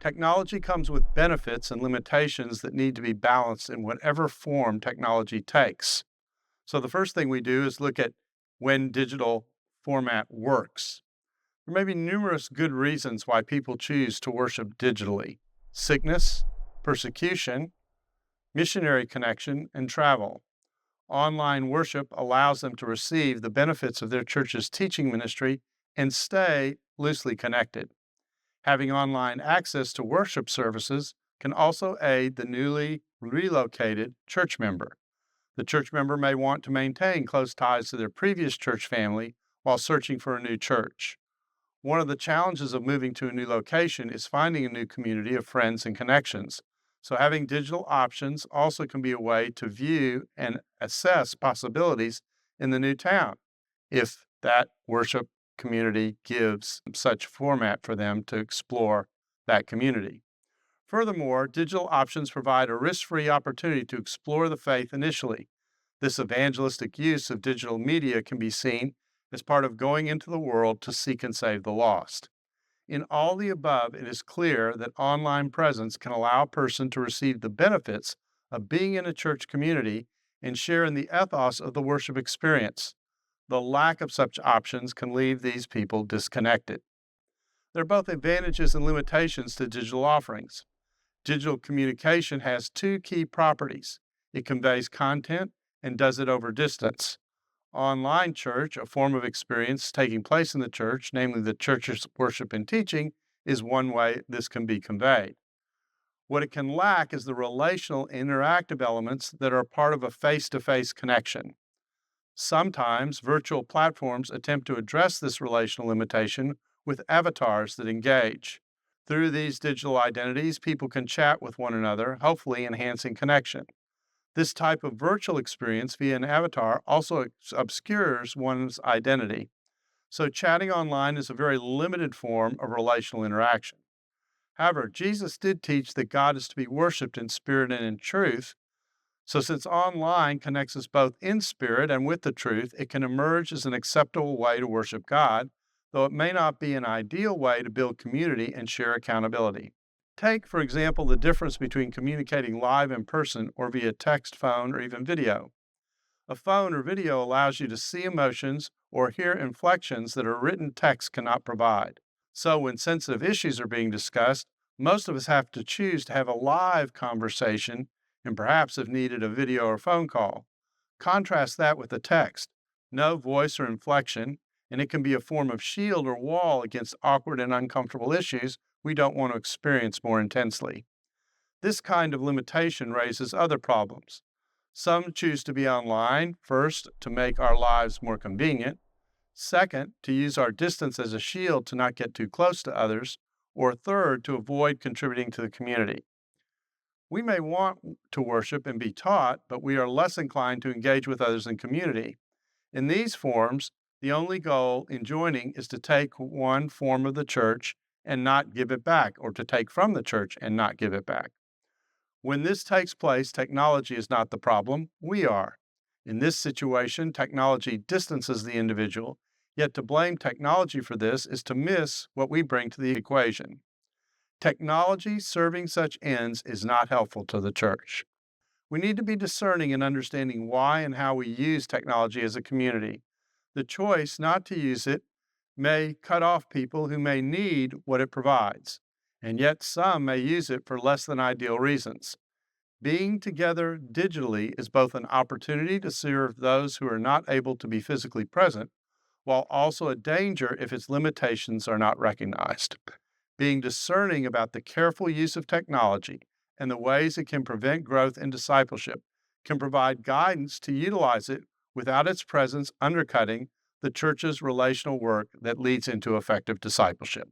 Technology comes with benefits and limitations that need to be balanced in whatever form technology takes. So, the first thing we do is look at when digital format works. There may be numerous good reasons why people choose to worship digitally: sickness, persecution, missionary connection, and travel. Online worship allows them to receive the benefits of their church's teaching ministry and stay loosely connected. Having online access to worship services can also aid the newly relocated church member. The church member may want to maintain close ties to their previous church family while searching for a new church. One of the challenges of moving to a new location is finding a new community of friends and connections. So, having digital options also can be a way to view and assess possibilities in the new town if that worship community gives such format for them to explore that community. Furthermore, digital options provide a risk free opportunity to explore the faith initially. This evangelistic use of digital media can be seen as part of going into the world to seek and save the lost. In all the above, it is clear that online presence can allow a person to receive the benefits of being in a church community and share in the ethos of the worship experience. The lack of such options can leave these people disconnected. There are both advantages and limitations to digital offerings. Digital communication has two key properties: it conveys content and does it over distance. Online church, a form of experience taking place in the church, namely the church's worship and teaching, is one way this can be conveyed. What it can lack is the relational, interactive elements that are part of a face to face connection. Sometimes virtual platforms attempt to address this relational limitation with avatars that engage. Through these digital identities, people can chat with one another, hopefully enhancing connection. This type of virtual experience via an avatar also obscures one's identity. So, chatting online is a very limited form of relational interaction. However, Jesus did teach that God is to be worshiped in spirit and in truth. So, since online connects us both in spirit and with the truth, it can emerge as an acceptable way to worship God, though it may not be an ideal way to build community and share accountability. Take, for example, the difference between communicating live in person or via text, phone, or even video. A phone or video allows you to see emotions or hear inflections that a written text cannot provide. So, when sensitive issues are being discussed, most of us have to choose to have a live conversation and perhaps, if needed, a video or phone call. Contrast that with a text: no voice or inflection, and it can be a form of shield or wall against awkward and uncomfortable issues we don't want to experience more intensely. This kind of limitation raises other problems. Some choose to be online, first, to make our lives more convenient, second, to use our distance as a shield to not get too close to others, or third, to avoid contributing to the community. We may want to worship and be taught, but we are less inclined to engage with others in community. In these forms, the only goal in joining is to take one form of the church and not give it back, or to take from the church and not give it back. When this takes place, technology is not the problem, we are. In this situation, technology distances the individual, yet to blame technology for this is to miss what we bring to the equation. Technology serving such ends is not helpful to the church. We need to be discerning in understanding why and how we use technology as a community. The choice not to use it may cut off people who may need what it provides, and yet some may use it for less than ideal reasons. Being together digitally is both an opportunity to serve those who are not able to be physically present, while also a danger if its limitations are not recognized. Being discerning about the careful use of technology and the ways it can prevent growth and discipleship can provide guidance to utilize it without its presence undercutting the church's relational work that leads into effective discipleship.